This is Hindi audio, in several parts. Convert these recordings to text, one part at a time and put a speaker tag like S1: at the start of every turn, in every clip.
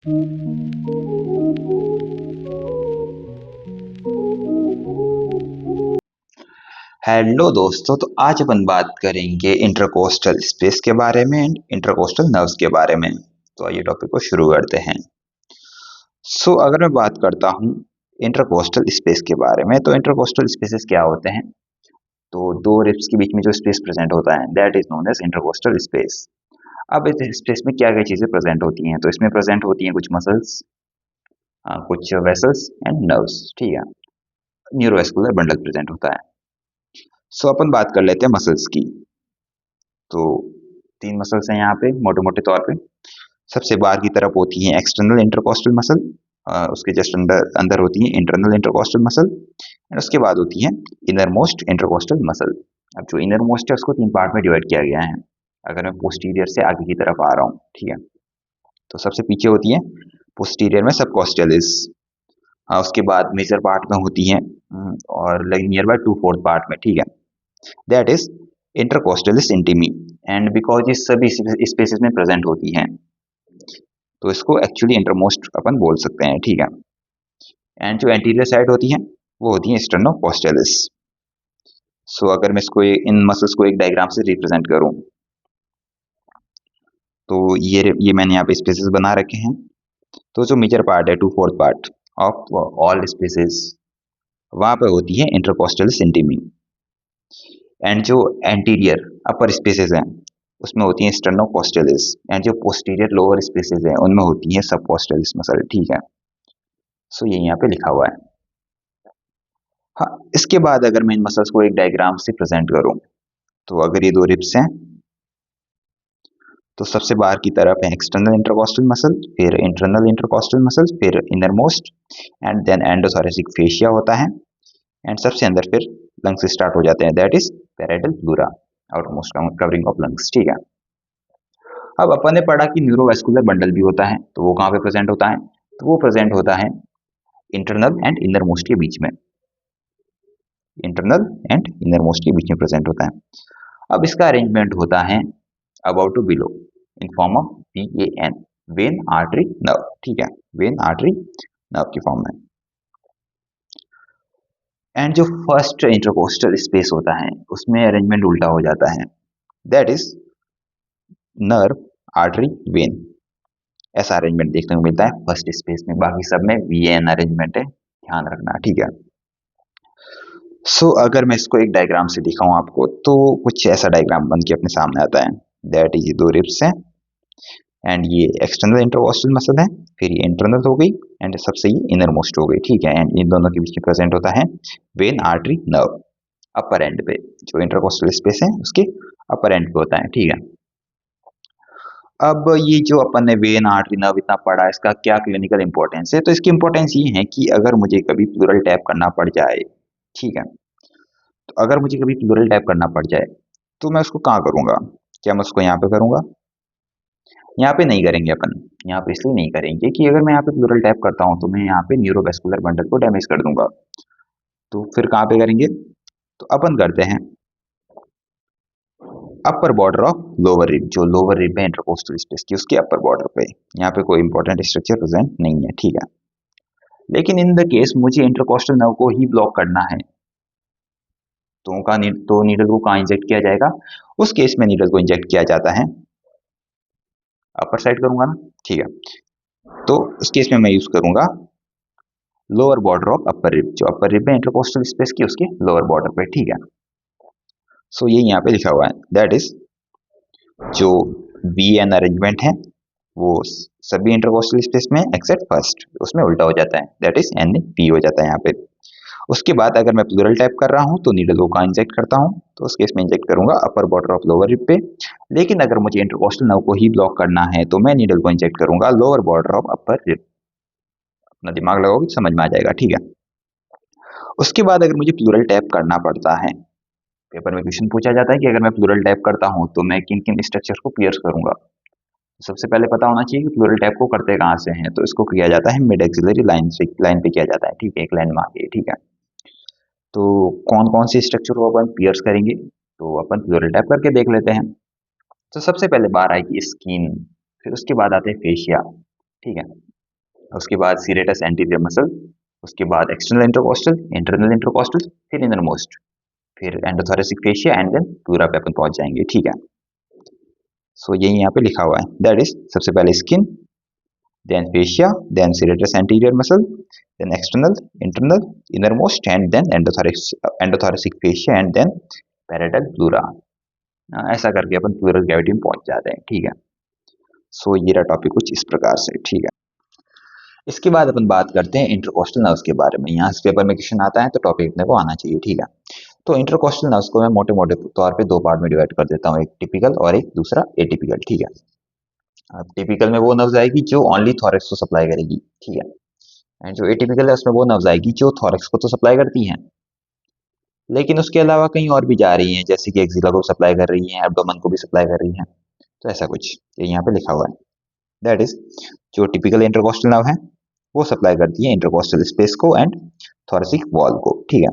S1: हेलो दोस्तों, तो आज अपन बात करेंगे इंटरकोस्टल स्पेस के बारे में एंड इंटरकोस्टल नर्व्स के बारे में। तो आइए टॉपिक को शुरू करते हैं। अगर मैं बात करता हूँ इंटरकोस्टल स्पेस के बारे में, तो इंटरकोस्टल स्पेसेस क्या होते हैं? तो दो रिब्स के बीच में जो स्पेस प्रेजेंट होता है that is known as intercostal space. अब इस स्पेस में क्या क्या चीजें प्रेजेंट होती हैं? तो इसमें प्रेजेंट होती हैं कुछ मसल्स, कुछ वेसल्स एंड नर्व्स, ठीक है। न्यूरोवेस्कुलर बंडल प्रेजेंट होता है। अपन बात कर लेते हैं मसल्स की। तो तीन मसल्स हैं यहाँ पे मोटे मोटे तौर पे। सबसे बाहर की तरफ होती है एक्सटर्नल इंटरकोस्टल मसल, उसके जस्ट अंदर अंदर होती है इंटरनल इंटरकोस्टल मसल, एंड उसके बाद होती है इनर मोस्ट इंटरकोस्टल मसल। अब जो इनर मोस्ट है उसको तीन पार्ट में डिवाइड किया गया है। अगर मैं पोस्टीरियर से आगे की तरफ आ रहा हूँ, ठीक है, तो सबसे पीछे होती है पोस्टीरियर में सबकॉस्टियलिस। उसके बाद मेजर पार्ट में होती है और नियर बाय 2/4 पार्ट में, ठीक है, दैट इज इंटरकोस्टलिस इंटीमी। एंड बिकॉज ये सभी स्पेसेस में प्रेजेंट होती हैं तो इसको एक्चुअली इंटरमोस्ट अपन बोल सकते हैं, ठीक है। एंड जो एंटीरियर साइड होती है वो होती है स्टर्नोकोस्टलिस। अगर मैं इसको इन मसल्स को एक डायग्राम से रिप्रेजेंट करूं, तो ये मैंने यहाँ पे स्पेसेस बना रखे हैं। तो जो मेजर पार्ट है 2/4 पार्ट ऑफ ऑल स्पेसेस, वहां पे होती है इंटरकोस्टलिस इंटीमी। एंड जो एंटीरियर अपर स्पेसेस हैं उसमें होती है स्टर्नोकोस्टलिस, एंड जो पोस्टीरियर लोअर स्पेसेस हैं उनमें होती है सबकोस्टलिस मसल, ठीक है। ये यहाँ पे लिखा हुआ है। हाँ, इसके बाद अगर मैं इन मसल्स को एक डायग्राम से प्रेजेंट करूं, तो अगर ये दो रिब्स हैं तो सबसे बाहर की तरफ है एक्सटर्नल इंटरकोस्टल मसल, फिर इंटरनल इंटरकोस्टल मसल, फिर innermost, and then endothoracic fascia होता है, एंड सबसे अंदर फिर लंग्स स्टार्ट हो जाते हैं, that is parietal pleura, outmost covering of lungs, ठीक है। अब अपन ने पढ़ा कि न्यूरोवेस्कुलर बंडल भी होता है, तो वो कहाँ पे प्रेजेंट होता है? तो वो प्रेजेंट होता है इंटरनल एंड इनर मोस्ट के बीच में। इंटरनल एंड इनर मोस्ट के बीच में प्रेजेंट होता है। अब इसका अरेंजमेंट होता है about to below in form of VAN, vein artery nerve, ठीक है, वेन आर्टरी नर्व की फॉर्म में। एंड जो फर्स्ट इंटरकोस्टल स्पेस होता है उसमें अरेंजमेंट उल्टा हो जाता है, that is nerve artery vein. ऐसा अरेंजमेंट देखने को मिलता है फर्स्ट स्पेस में। बाकी सब में VAN अरेंजमेंट है, ध्यान रखना, ठीक है। अगर मैं इसको एक डायग्राम से दिखाऊं आपको, तो कुछ ऐसा डायग्राम बन के अपने सामने आता है, दैट इज दो रिब्स हैं एंड ये एक्सटर्नल इंटरकोस्टल मसल है, फिर ये इंटरनल हो गई एंड सबसे ये इनर मोस्ट हो गई, ठीक है। एंड इन दोनों के बीच में प्रेजेंट होता है vein artery nerve upper and पे। जो इंटरकोस्टल स्पेस है उसके अपर एंड पे होता है, ठीक है। अब ये जो अपन ने वेन आर्टरी नर्व इतना पढ़ा, इसका क्या क्लिनिकल इंपॉर्टेंस है? तो इसकी इंपॉर्टेंस ये है कि अगर मुझे कभी प्लूरल टैप करना पड़ जाए, ठीक है, तो अगर मुझे कभी प्लूरल टैप करना पड़ जाए तो मैं उसको कहाँ करूंगा? क्या मैं उसको यहाँ पे करूंगा? यहाँ पे नहीं करेंगे अपन। यहाँ पे इसलिए नहीं करेंगे कि अगर मैं यहाँ पे प्लूरल टैप करता हूँ तो मैं यहाँ पे न्यूरोवेस्कुलर बंडल को डैमेज कर दूंगा। तो फिर कहाँ पे करेंगे? तो अपन करते हैं upper border of lower rib. जो लोअर रिब है इंटरकोस्टल स्पेस की, उसके अपर बॉर्डर पे। यहाँ पे कोई इंपॉर्टेंट स्ट्रक्चर प्रेजेंट नहीं है, ठीक है। लेकिन इन द केस मुझे इंटरकोस्टल नर्व को ही ब्लॉक करना है, तो नीडल को कहाँ इंजेक्ट किया जाएगा? उस केस में नीडल को इंजेक्ट किया जाता है अपर साइड करूंगा ना, ठीक है। तो उस केस में मैं यूज करूंगा lower border of upper rib. जो अपर रिब है इंटरकोस्टल स्पेस की, उसके लोअर बॉर्डर पे, ठीक है। ये यहाँ पे लिखा हुआ है, दैट इज जो VN अरेंजमेंट है वो सभी इंटरकोस्टल स्पेस में एक्सेप्ट फर्स्ट, उसमें उल्टा हो जाता है, दैट इज NP हो जाता है यहाँ पे। उसके बाद अगर मैं प्लूरल टाइप कर रहा हूँ तो नीडल को कहाँ इंजेक्ट करता हूँ? तो उस केस में इंजेक्ट करूंगा upper border of lower rib पे। लेकिन अगर मुझे इंटरकोस्टल नर्व को ही ब्लॉक करना है तो मैं नीडल को इंजेक्ट करूंगा lower border of upper rib. अपना दिमाग लगाओगे तो समझ में आ जाएगा, ठीक है। उसके बाद अगर मुझे प्लूरल टैप करना पड़ता है, पेपर में क्वेश्चन पूछा जाता है कि अगर मैं प्लूरल टैप करता हूं तो मैं किन किन स्ट्रक्चर को पियर्स करूंगा। सबसे पहले पता होना चाहिए कि प्लूरल टैप को करते कहाँ से हैं। तो इसको किया जाता है मिड एक्सिलरी लाइन पे किया जाता है, ठीक है, एक लाइन में आगे, ठीक है। तो कौन कौन से स्ट्रक्चर को अपन पियर्स करेंगे, तो अपन प्लूरल टैप करके देख लेते हैं। तो सबसे पहले बाहर आएगी स्किन, फिर उसके बाद आते हैं फेशिया, ठीक है। उसके बाद सीरेटस एंटीरियर मसल, उसके बाद एक्सटर्नल इंटरकोस्टल, इंटरनल इंटरकोस्टल, फिर इनर मोस्ट, फिर एंडोथोरेसिक फेशिया एंड देन प्लूरा पे अपन पहुंच जाएंगे। ठीक है, सो यही यहाँ पे लिखा हुआ है, दैट इज सबसे पहले skin, then fascia, then serratus anterior muscle, then external, internal, innermost and then endothoracic fascia and then parietal pleura. ऐसा करके अपन प्लूरल कैविटी में पहुंच जाते हैं। ठीक है, सो ये रहा टॉपिक कुछ इस प्रकार से। ठीक है, इसके बाद अपन बात करते हैं इंटरकोस्टल नर्व्स के बारे में। यहाँ से पेपर में क्वेश्चन आता है तो टॉपिक अपने को आना चाहिए। ठीक है, तो इंटरकोस्टल नर्व्स को मैं मोटे मोटे तौर पे दो पार्ट में डिवाइड कर देता हूँ, एक टिपिकल और एक दूसरा एटिपिकल। ठीक है, अब टिपिकल में वो नर्व्स आएगी जो ओनली थॉरैक्स को सप्लाई करेगी। ठीक है, एंड जो एटिपिकल है उसमें वो नर्व्स आएगी जो थॉरैक्स को तो सप्लाई करती हैं, लेकिन उसके अलावा कहीं और भी जा रही हैं, जैसे कि एक्सिला को सप्लाई कर रही हैं, एब्डोमेन को भी सप्लाई कर रही हैं। तो ऐसा कुछ ये यहाँ पे लिखा हुआ है, दैट इज जो टिपिकल इंटरकोस्टल नर्व है वो सप्लाई करती है इंटरकोस्टल स्पेस को एंड थोरेसिक वॉल को। ठीक है,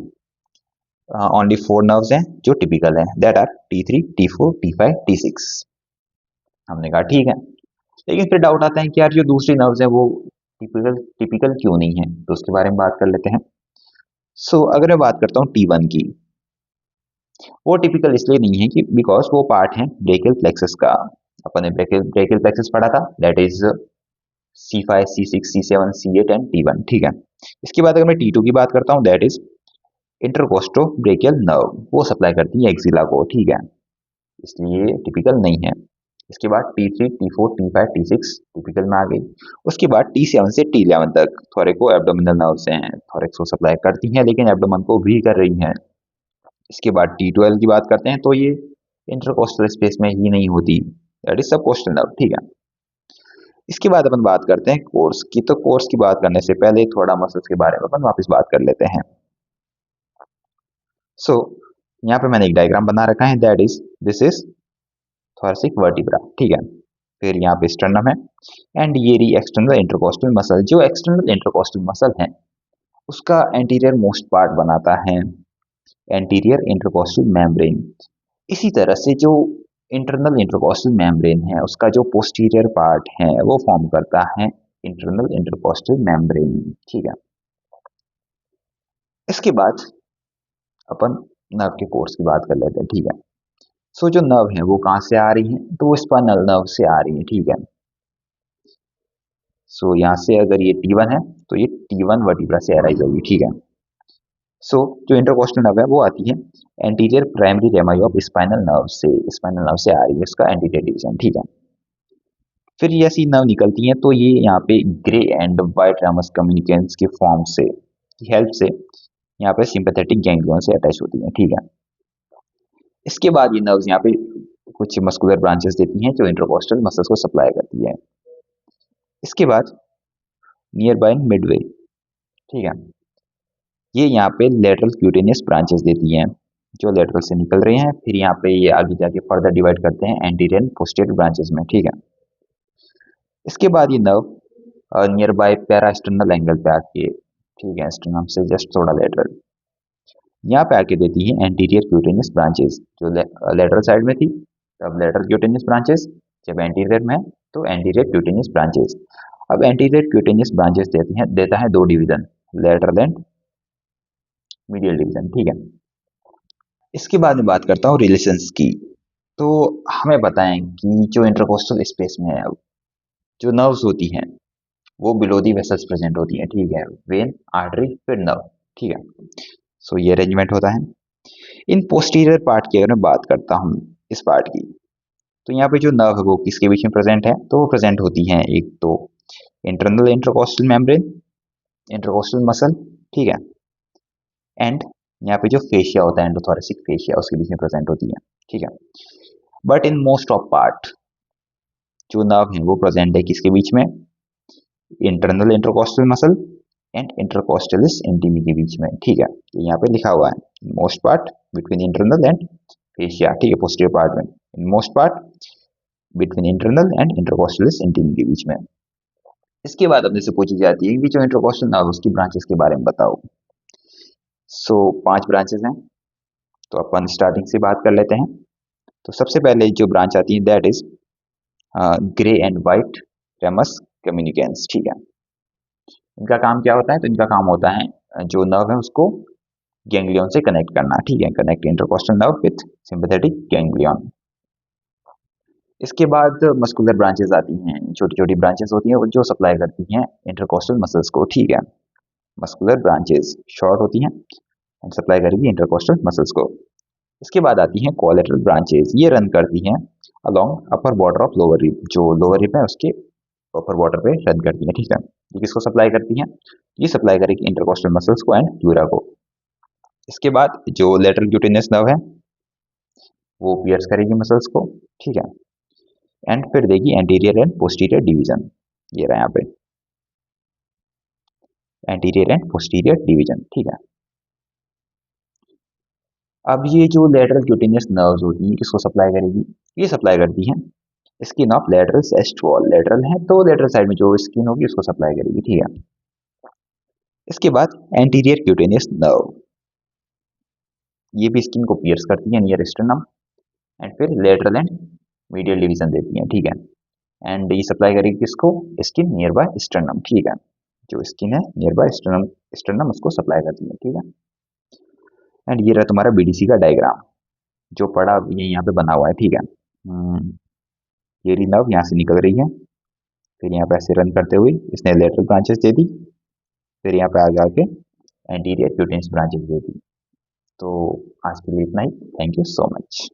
S1: ओनली 4 नर्व्स हैं जो टिपिकल हैं, that are T3, T4, T5, T6। हमने कहा ठीक है, लेकिन फिर डाउट आता है कि यार जो दूसरी नर्व्स हैं वो टिपिकल टिपिकल क्यों नहीं है, तो उसके बारे में बात कर लेते हैं। सो अगर मैं बात करता हूँ T1 की, वो टिपिकल इसलिए नहीं है कि बिकॉज वो पार्ट है ब्रेकियल प्लेक्सस का। अपन ने ब्रेकियल प्लेक्सस पढ़ा था, that is C5, C6, C7, C8 and T1। ठीक है, इसके बाद अगर मैं T2 की बात करता हूँ, दैट इज इंटरकोस्टोब्रेकियल नर्व, वो सप्लाई करती है एक्सिला को। ठीक है, इसलिए टिपिकल नहीं है। इसके बाद T3, T4, T5, T6 typical में आ गई। उसके बाद T7 से T11 तक थोरेको एब्डोमिनल नर्व्स हैं, थोरेक्स को सप्लाई करती हैं लेकिन एब्डोमेन को भी कर रही हैं। इसके बाद T12 की बात करते हैं तो ये इंटरकोस्टल स्पेस में ही नहीं होती, दैट इज सबकोस्टल नर्व। ठीक है, इसके बाद अपन बात करते हैं कोर्स की। तो कोर्स की बात करने से पहले थोड़ा मसल्स के बारे में अपन वापस बात कर लेते हैं। सो यहाँ पे मैंने एक डायग्राम बना रखा है, that is this is thoracic vertebra. ठीक है, फिर यहाँ पे स्टर्नम है एंड ये रही एक्सटर्नल इंटरकोस्टल मसल। जो एक्सटर्नल इंटरकोस्टल मसल है उसका एंटीरियर मोस्ट पार्ट बनाता है एंटीरियर इंटरकोस्टल मेम्ब्रेन। इसी तरह से जो इंटरनल इंटरकोस्टल मेम्ब्रेन है उसका जो पोस्टीरियर पार्ट है वो फॉर्म करता है इंटरनल इंटरकोस्टल मेम्ब्रेन। ठीक है, इसके बाद अपन नर्व के कोर्स की बात कर लेते हैं। ठीक है, सो जो नर्व है वो कहाँ से आ रही है, तो वो स्पाइनल नर्व से आ रही है। ठीक है, सो यहाँ से अगर ये T1 है तो ये T1 वर्टिब्रा से अराइज होगी। ठीक है, सो जो इंटरकोस्टल नर्व है वो आती है anterior primary रेमाई of spinal nerve से आ रही है इसका एंटीरियर डिवीजन। ठीक है, फिर ये ऐसी नर्व निकलती हैं तो ये यहाँ पे ग्रे एंड वाइट रामस कम्युनिकेंस के फॉर्म से की हेल्प से यहाँ पे सिंपैथेटिक गैंग्लियन से अटैच होती हैं। ठीक है, इसके बाद ये नर्व्स यहाँ पे कुछ मस्कुलर ब्रांचेस देती हैं जो इंटरकोस्टल मसल्स को सप्लाई करती है। इसके बाद नियर बाय मिडवे, ठीक है, ये यहाँ पे लेटरल क्यूटेनियस ब्रांचेस देती हैं जो लेटरल से निकल रहे हैं, फिर यहाँ पे ये आगे जाके फर्दर डिवाइड करते हैं एंटीरियर एंड पोस्टीरियर ब्रांचेस में। ठीक है, इसके बाद ये nerve near by parasternal angle पे आके, ठीक है, स्टर्नम से जस्ट थोड़ा लेटरल यहाँ पे आके देती है एंटीरियर क्यूटेनियस ब्रांचेस। जो लेटरल साइड में थी तब लेटरल क्यूटेनियस ब्रांचेस, जब एंटीरियर में है तो एंटीरियर क्यूटेनियस ब्रांचेस। अब एंटीरियर क्यूटेनियस ब्रांचेस देता है दो division, lateral and medial division. ठीक है, इसके बाद में बात करता हूँ रिलेशंस की। तो हमें बताएं कि जो इंटरकोस्टल स्पेस में है जो नर्व्स होती हैं वो बिलो दी वेसल्स प्रेजेंट होती हैं। ठीक है, वेन, आर्टरी, फिर नर्व। ठीक है, सो ये अरेंजमेंट होता है। इन पोस्टीरियर पार्ट की अगर मैं बात करता हूँ इस पार्ट की, तो यहाँ पे जो नर्व है वो किसके बीच में प्रेजेंट है, तो वो प्रेजेंट होती हैं एक तो internal intercostal membrane, intercostal muscle, ठीक है, एंड यहाँ पे जो फेशिया होता है एंडोथोरेसिक फेशिया उसके बीच में प्रेजेंट होती है। ठीक है, but in most of part जो नर्व है वो प्रेजेंट है किसके बीच में, internal intercostal muscle and intercostalis intimi के बीच में। ठीक है, तो यहाँ पे लिखा हुआ है most part between internal and fascia. ठीक है, पोस्टीरियर पार्ट में innermost part between internal and intercostalis intimi के बीच में। इसके बाद अपने से पूछी जाती है कि जो इंटरकोस्टल नर्व उसकी ब्रांचेस के बारे में बताओ। सो 5 ब्रांचेस हैं, तो अपन स्टार्टिंग से बात कर लेते हैं। तो सबसे पहले जो ब्रांच आती है that is grey and white ramus communicans. ठीक है, इनका काम क्या होता है? तो इनका काम होता है जो नर्व है उसको गैंग्लियन से कनेक्ट करना, ठीक है, connect intercostal nerve with sympathetic ganglion. इसके बाद मस्कुलर ब्रांचेस आती हैं, छोटी छोटी ब्रांचेस होती हैं जो सप्लाई करती हैं इंटरकोस्टल मसल्स को, ठीक है। मस्कुलर ब्रांचेस शॉर्ट होती हैं एंड सप्लाई करेगी इंटरकोस्टल मसल्स को। इसके बाद आती हैं कोलेटरल ब्रांचेस, ये रन करती हैं along upper border of lower rib, जो लोअर रिब है उसके अपर बॉर्डर पे रन करती हैं, ठीक है। ये किसको सप्लाई करती हैं? ये सप्लाई करेगी इंटरकोस्टल मसल्स को एंड प्लूरा को। इसके बाद जो लेटरल क्यूटेनियस नर्व है वो पियर्स करेगी मसल्स को, ठीक है, एंड फिर देगी एंटीरियर एंड पोस्टीरियर डिवीजन। ये रहा यहाँ पे एंटीरियर एंड पोस्टीरियर डिवीजन, ठीक है। अब ये जो लेटरल क्यूटेनियस नर्व्स होती हैं किसको सप्लाई करेगी? ये सप्लाई करती हैं skin of lateral chest wall, lateral है तो लेटरल साइड में जो स्किन होगी उसको सप्लाई करेगी, ठीक है। इसके बाद एंटीरियर क्यूटेनियस नर्व, ये भी स्किन को पियर्स करती है नियर स्टर्नम एंड फिर लेटरल एंड मीडियल डिवीजन देती है, ठीक है। एंड ये सप्लाई करेगी किसको? स्किन नियर बाय स्टर्नम, ठीक है। जो स्किन है नियर बाय स्टर्नम, स्टर्नम उसको सप्लाई करती है, ठीक है। एंड ये रहा तुम्हारा बीडीसी का डायग्राम जो पड़ा ये यहाँ पे बना हुआ है, ठीक है। ये रही नर्व यहाँ से निकल रही है, फिर यहाँ पे ऐसे रन करते हुए इसने लेटरल ब्रांचेस दे दी, फिर यहाँ पे आगे आके एंटीरियर क्यूटेनियस ब्रांचेस दे दी। तो आज के लिए इतना ही। Thank you so much.